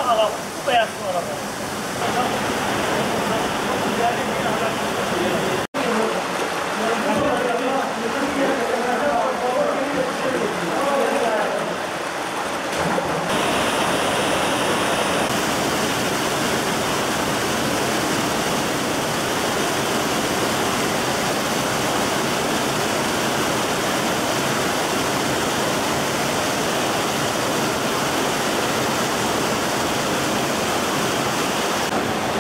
araba, bu beyaz su araba.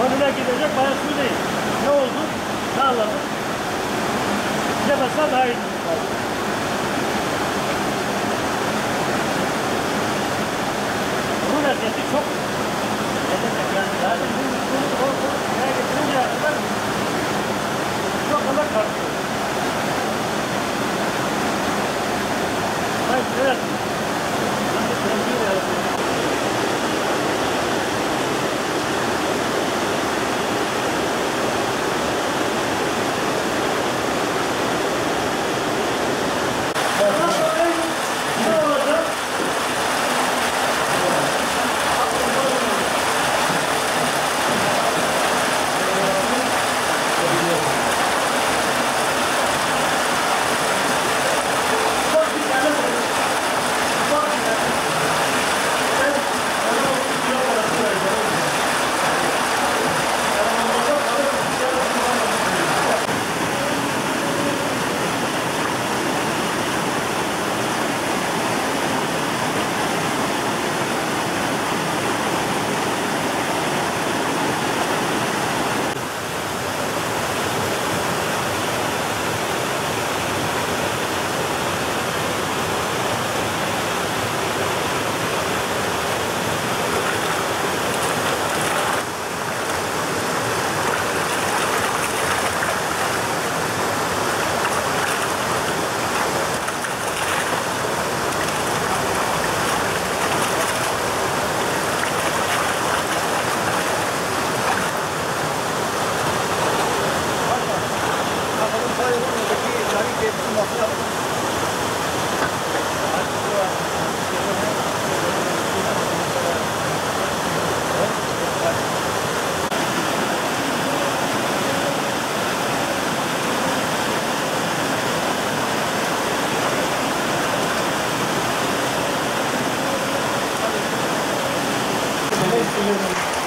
Önüne gidecek bayağı su değil. Ne oldu? Ne anladın? Gidemezsen daha iyi. Bunun eziyeti çok. Yani bunu şeye getirince kadar çok kadar karşıyor. Hayır, evet.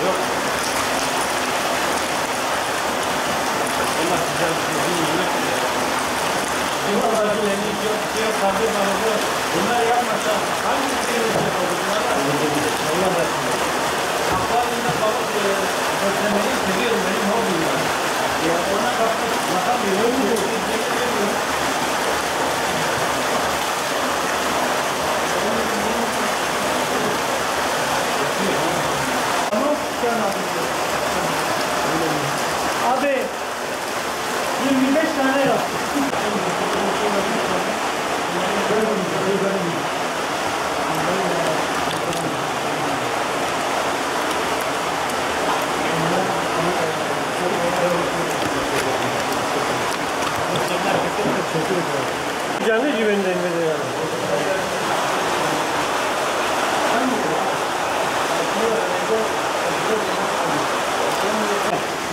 Yok. Allah güzel bir şey değil. Bunlar bunlar yapmasa hangi bir Allah razı akvaryumda balık beslemeyi seviyorum, benim hobim var. Ona bakamıyorum. Abi 25 tane yap. Canlı güvendeyim dedi yani.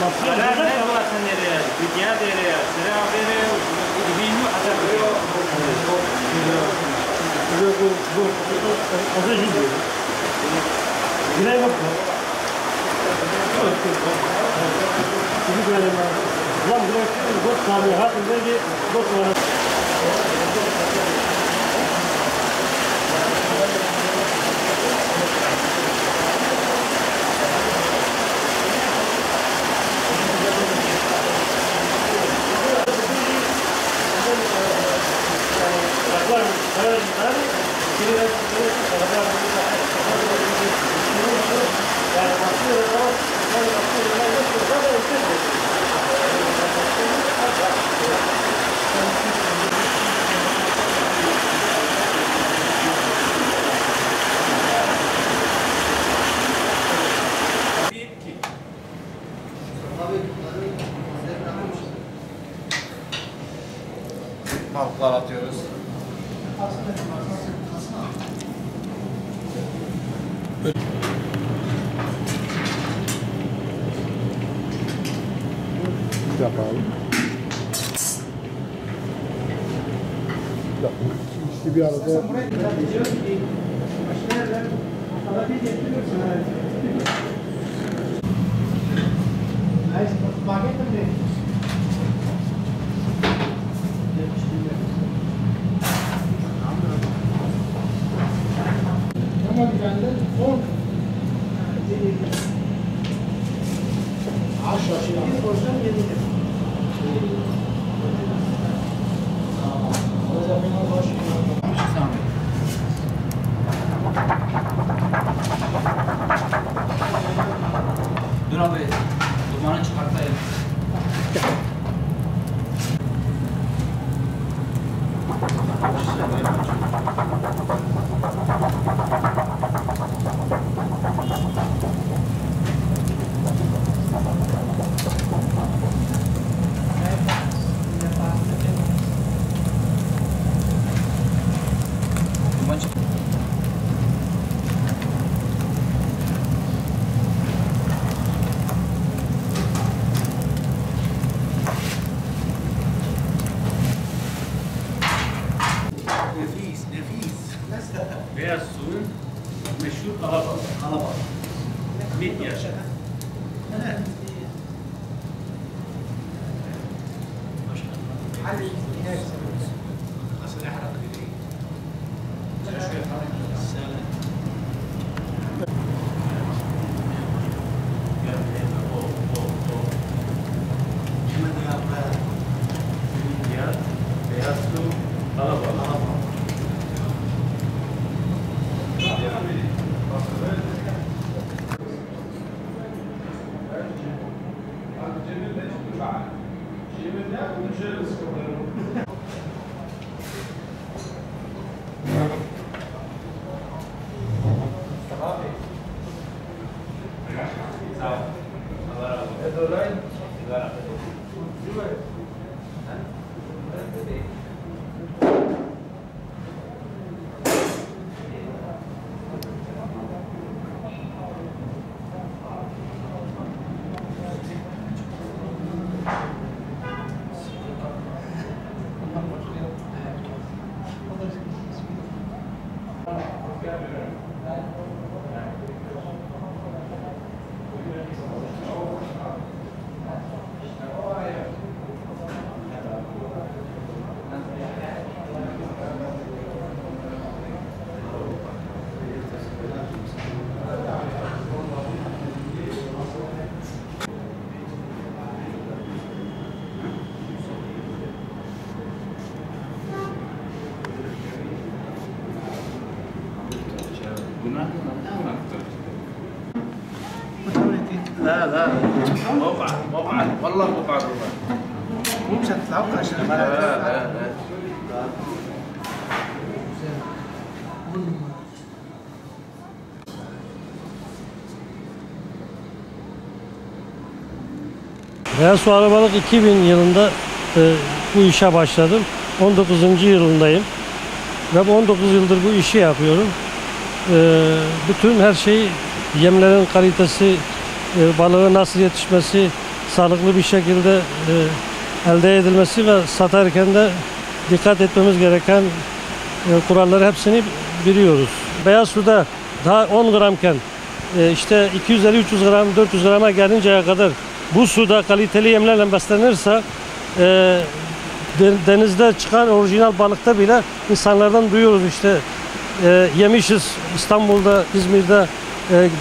Ne bulasın nereye? Dünya nereye? Sıra nereye? Bilmiyorum atabiliyor. Bu az önce gidiyor. Güney bak. Şimdi böyle mi? Lan buraya bot sağlıyor. Hatırlayın ki bot var. Balıklar atıyoruz. yapalım. İkisi bir arada. Dur abi, dumanı çıkartayım. Duman çık. Beyaz suyun meşhur kalabalık. Midye. Beyaz su kalabalık. لا لا مو بعد والله مو بعد مو مش هتتعوق عشان لا. Beyaz Su Alabalık 2000 yılında bu işe başladım. 19. yılındayım. Ve bu 19 yıldır bu işi yapıyorum. Bütün her şey, yemlerin kalitesi, balığın nasıl yetişmesi, sağlıklı bir şekilde elde edilmesi ve satarken de dikkat etmemiz gereken kuralları hepsini biliyoruz. Beyaz suda daha 10 gramken işte 250-300 gram, 400 grama gelinceye kadar bu suda kaliteli yemlerle beslenirse denizde çıkan orijinal balıkta bile insanlardan duyuyoruz işte yemişiz İstanbul'da, İzmir'de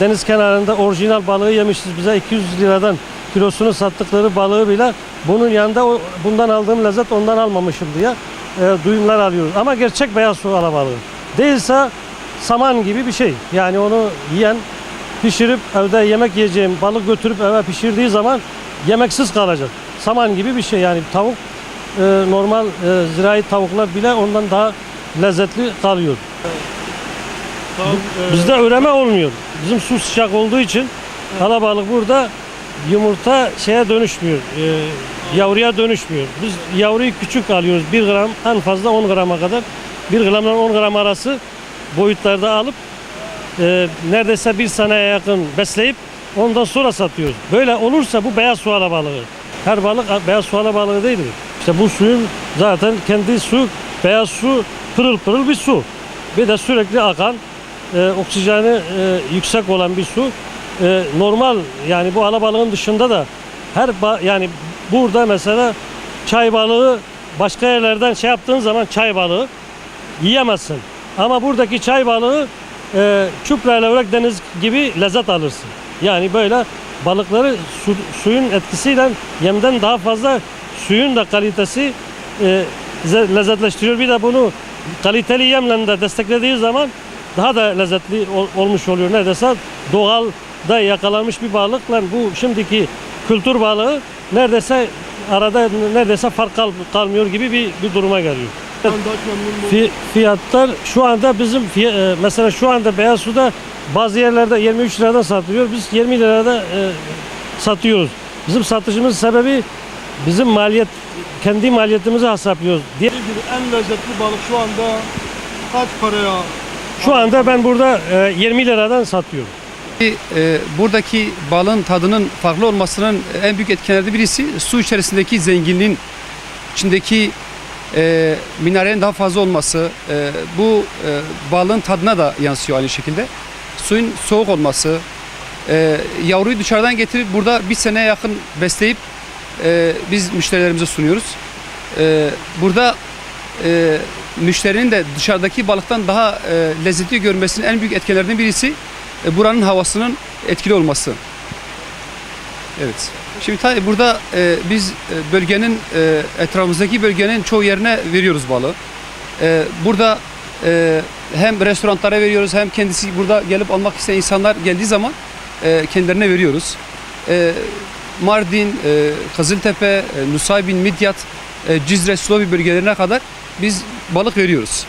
deniz kenarında orijinal balığı yemişiz. Bize 200 liradan kilosunu sattıkları balığı bile bunun yanında bundan aldığım lezzet ondan almamışım diye duyumlar alıyoruz. Ama gerçek beyaz su alabalığı değilse saman gibi bir şey. Yani onu yiyen pişirip evde yemek yiyeceğim balık götürüp eve pişirdiği zaman yemeksiz kalacak. Saman gibi bir şey yani tavuk normal zirai tavuklar bile ondan daha lezzetli kalıyor. Bizde üreme olmuyor. Bizim su sıcak olduğu için alabalık burada yumurta şeye dönüşmüyor. Yavruya dönüşmüyor. Biz yavruyu küçük alıyoruz. 1 gram en fazla 10 grama kadar 1 gramdan 10 gram arası boyutlarda alıp neredeyse 1 seneye yakın besleyip ondan sonra satıyoruz. Böyle olursa bu beyaz su alabalığı. her balık beyaz su alabalığı değildir. İşte bu suyun zaten kendi su, beyaz su, pırıl pırıl bir su. Bir de sürekli akan, oksijeni yüksek olan bir su. Normal yani bu alabalığın dışında da yani burada mesela çay balığı başka yerlerden şey yaptığın zaman çay balığı yiyemezsin. Ama buradaki çay balığı çupra ile levrek deniz gibi lezzet alırsın. Yani böyle balıkları suyun etkisiyle yemden daha fazla suyun da kalitesi lezzetleştiriyor. Bir de bunu kaliteli yemle de desteklediği zaman daha da lezzetli olmuş oluyor. Neredeyse doğal da yakalanmış bir balıkla bu şimdiki kültür balığı neredeyse fark kalmıyor gibi bir duruma geliyor. Fiyatlar şu anda bizim mesela şu anda beyaz suda bazı yerlerde 23 liradan satılıyor. Biz 20 lirada satıyoruz. Bizim satışımız sebebi bizim kendi maliyetimizi hesaplıyoruz. En lezzetli balık şu anda kaç paraya? Şu anda ben burada 20 liradan satıyorum. Buradaki balığın tadının farklı olmasının en büyük etkenlerinden birisi su içerisindeki zenginliğin, içindeki mineralin daha fazla olması. Bu balığın tadına da yansıyor aynı şekilde. Suyun soğuk olması, yavruyu dışarıdan getirip burada bir seneye yakın besleyip biz müşterilerimize sunuyoruz. Burada müşterinin de dışarıdaki balıktan daha lezzetli görmesinin en büyük etkenlerinden birisi buranın havasının etkili olması. Evet. Şimdi tabii burada biz bölgenin etrafımızdaki bölgenin çoğu yerine veriyoruz balığı. Burada hem restoranlara veriyoruz hem kendisi burada gelip almak isteyen insanlar geldiği zaman kendilerine veriyoruz. Mardin, Kızıltepe, Nusaybin, Midyat, Cizre, Slovi bölgelerine kadar biz balık veriyoruz.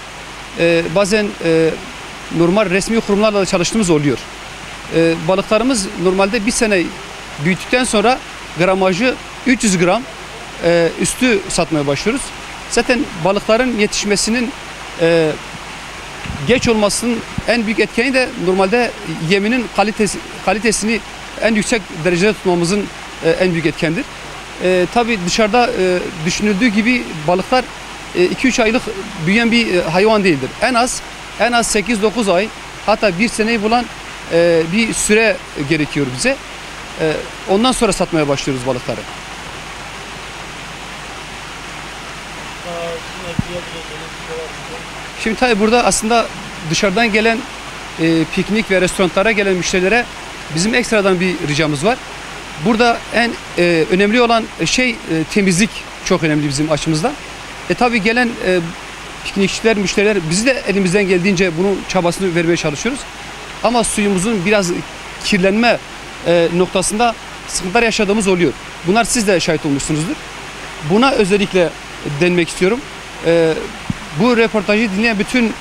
Bazen normal resmi kurumlarla da çalıştığımız oluyor. Balıklarımız normalde bir sene büyüttükten sonra gramajı 300 gram üstü satmaya başlıyoruz. Zaten balıkların yetişmesinin geç olmasının en büyük etkeni de normalde yeminin kalitesini en yüksek derecede tutmamızın en büyük etkendir. Tabii dışarıda düşünüldüğü gibi balıklar 2-3 aylık büyüyen bir hayvan değildir. En az 8-9 ay hatta bir seneyi bulan bir süre gerekiyor bize. Ondan sonra satmaya başlıyoruz balıkları. Şimdi tabii burada aslında dışarıdan gelen piknik ve restoranlara gelen müşterilere bizim ekstradan bir ricamız var. Burada en önemli olan şey temizlik çok önemli bizim açımızdan. Tabii gelen piknikçiler, müşteriler bizi de elimizden geldiğince bunun çabasını vermeye çalışıyoruz. Ama suyumuzun biraz kirlenme noktasında sıkıntılar yaşadığımız oluyor. Bunlar siz de şahit olmuşsunuzdur. Buna özellikle denmek istiyorum. Bu röportajı dinleyen bütün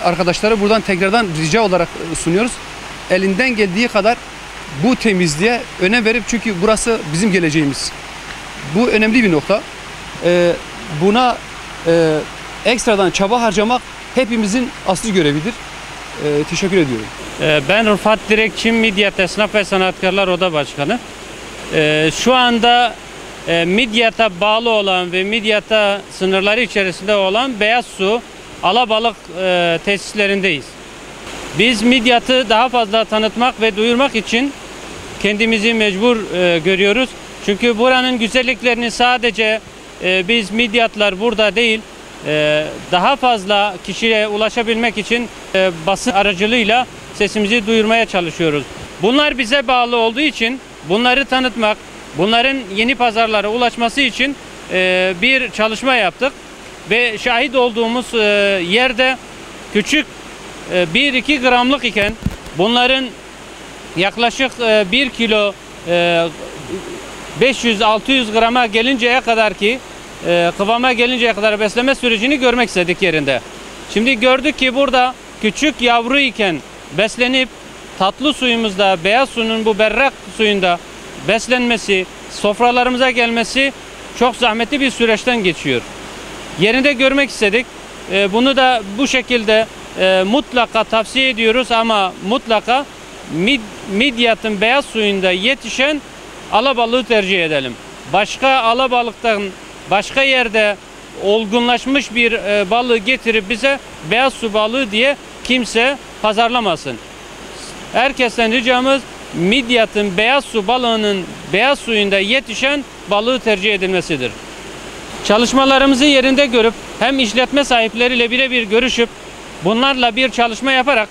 arkadaşlara buradan tekrardan rica olarak sunuyoruz. Elinden geldiği kadar bu temizliğe önem verip çünkü burası bizim geleceğimiz. Bu önemli bir nokta. Buna ekstradan çaba harcamak hepimizin asli görevidir. Teşekkür ediyorum. Ben Rıfat Direkçi, Midyat Esnaf ve Sanatkarlar Oda Başkanı. Şu anda Midyat'a bağlı olan ve Midyat'a sınırları içerisinde olan beyaz su alabalık tesislerindeyiz. Biz Midyat'ı daha fazla tanıtmak ve duyurmak için kendimizi mecbur görüyoruz. Çünkü buranın güzelliklerini sadece biz Midyatlar burada değil, daha fazla kişiye ulaşabilmek için basın aracılığıyla sesimizi duyurmaya çalışıyoruz. Bunlar bize bağlı olduğu için bunları tanıtmak, bunların yeni pazarlara ulaşması için bir çalışma yaptık. Ve şahit olduğumuz yerde küçük 1-2 gramlık iken bunların yaklaşık 1 kilo 500-600 grama gelinceye kadar ki kıvama gelinceye kadar besleme sürecini görmek istedik yerinde. Şimdi gördük ki burada küçük yavru iken beslenip tatlı suyumuzda, beyaz suyun bu berrak suyunda beslenmesi, sofralarımıza gelmesi çok zahmetli bir süreçten geçiyor. Yerinde görmek istedik. Bunu da bu şekilde mutlaka tavsiye ediyoruz ama mutlaka Midyat'ın beyaz suyunda yetişen alabalığı tercih edelim. başka alabalıktan başka yerde olgunlaşmış bir balığı getirip bize beyaz su balığı diye kimse pazarlamasın. Herkesten ricamız Midyat'ın beyaz su balığının beyaz suyunda yetişen balığı tercih edilmesidir. Çalışmalarımızı yerinde görüp hem işletme sahipleriyle birebir görüşüp bunlarla bir çalışma yaparak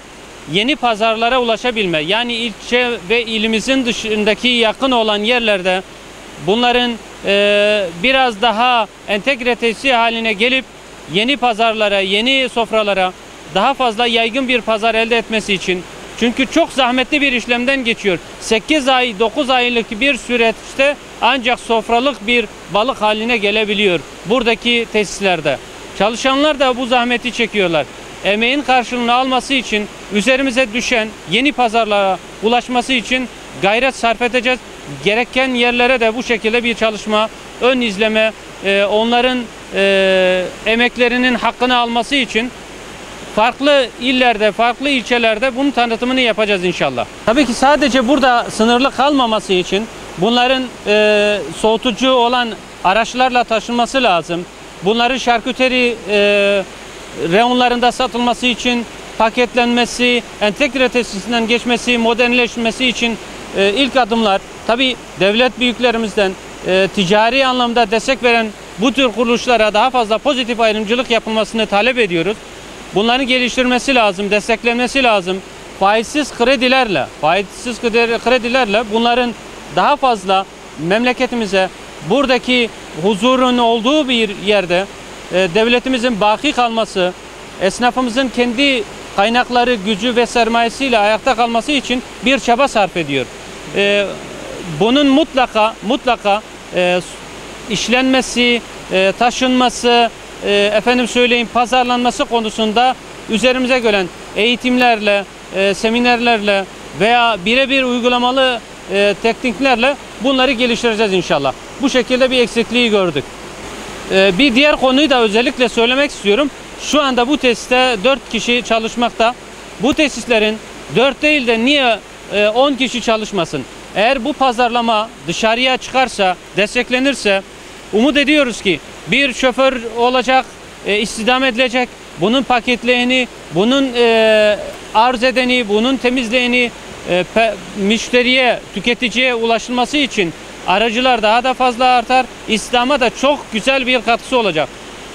yeni pazarlara ulaşabilme, yani ilçe ve ilimizin dışındaki yakın olan yerlerde bunların biraz daha entegritesi haline gelip yeni pazarlara, yeni sofralara daha fazla yaygın bir pazar elde etmesi için, çünkü çok zahmetli bir işlemden geçiyor. 8 ay, 9 aylık bir süreçte ancak sofralık bir balık haline gelebiliyor buradaki tesislerde. Çalışanlar da bu zahmeti çekiyorlar. Emeğin karşılığını alması için üzerimize düşen yeni pazarlara ulaşması için gayret sarf edeceğiz. Gereken yerlere de bu şekilde bir çalışma, ön izleme, onların emeklerinin hakkını alması için farklı illerde, farklı ilçelerde bunun tanıtımını yapacağız inşallah. Tabii ki sadece burada sınırlı kalmaması için bunların soğutucu olan araçlarla taşınması lazım. Bunların şarküteri reyonlarında satılması için paketlenmesi, entegre tesisinden geçmesi, modernleşmesi için ilk adımlar. Tabii devlet büyüklerimizden ticari anlamda destek veren bu tür kuruluşlara daha fazla pozitif ayrımcılık yapılmasını talep ediyoruz. Bunların geliştirmesi lazım, desteklenmesi lazım. Faizsiz kredilerle bunların daha fazla memleketimize, buradaki huzurun olduğu bir yerde devletimizin baki kalması, esnafımızın kendi kaynakları, gücü ve sermayesiyle ayakta kalması için bir çaba sarf ediyor. Bunun mutlaka işlenmesi, taşınması, pazarlanması konusunda üzerimize gelen eğitimlerle, seminerlerle veya birebir uygulamalı tekniklerle bunları geliştireceğiz inşallah. Bu şekilde bir eksikliği gördük. Bir diğer konuyu da özellikle söylemek istiyorum. Şu anda bu tesiste 4 kişi çalışmakta. Bu tesislerin 4 değil de niye 10 kişi çalışmasın? Eğer bu pazarlama dışarıya çıkarsa, desteklenirse umut ediyoruz ki bir şoför olacak, istihdam edilecek. Bunun paketleyeni, bunun arz edeni, bunun temizleyeni, müşteriye, tüketiciye ulaşılması için aracılar daha da fazla artar. İstihdama da çok güzel bir katkısı olacak.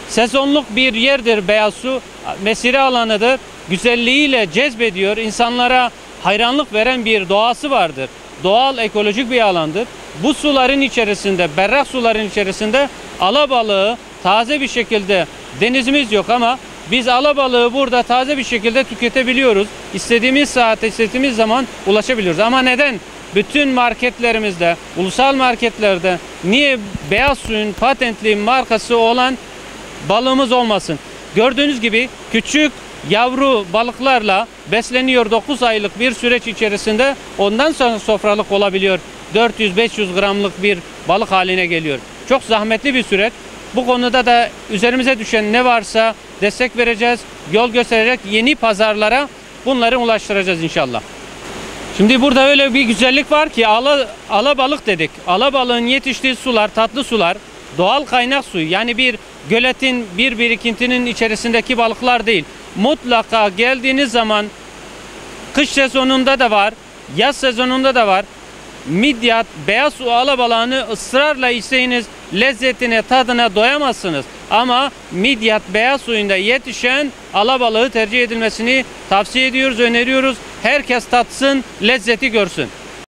Sezonluk bir yerdir beyaz su, mesire alanıdır. Güzelliğiyle cezbediyor, insanlara hayranlık veren bir doğası vardır. Doğal, ekolojik bir alandır. Bu suların içerisinde, berrak suların içerisinde alabalığı taze bir şekilde, denizimiz yok ama biz alabalığı burada taze bir şekilde tüketebiliyoruz. İstediğimiz saatte, istediğimiz zaman ulaşabiliyoruz. Ama neden? Bütün marketlerimizde, ulusal marketlerde niye beyaz suyun patentli markası olan balığımız olmasın? Gördüğünüz gibi küçük yavru balıklarla besleniyor 9 aylık bir süreç içerisinde, ondan sonra sofralık olabiliyor. 400-500 gramlık bir balık haline geliyor. Çok zahmetli bir süreç. Bu konuda da üzerimize düşen ne varsa destek vereceğiz, yol göstererek yeni pazarlara bunları ulaştıracağız inşallah. Şimdi burada öyle bir güzellik var ki alabalık dedik. Alabalığın yetiştiği sular, tatlı sular, doğal kaynak suyu. Yani bir göletin, bir birikintinin içerisindeki balıklar değil. Mutlaka geldiğiniz zaman kış sezonunda da var, yaz sezonunda da var. Midyat, beyaz su alabalığını ısrarla içseniz lezzetine, tadına doyamazsınız. Ama midyat beyaz suyunda yetişen alabalığı tercih edilmesini tavsiye ediyoruz, öneriyoruz. Herkes tatsın, lezzeti görsün.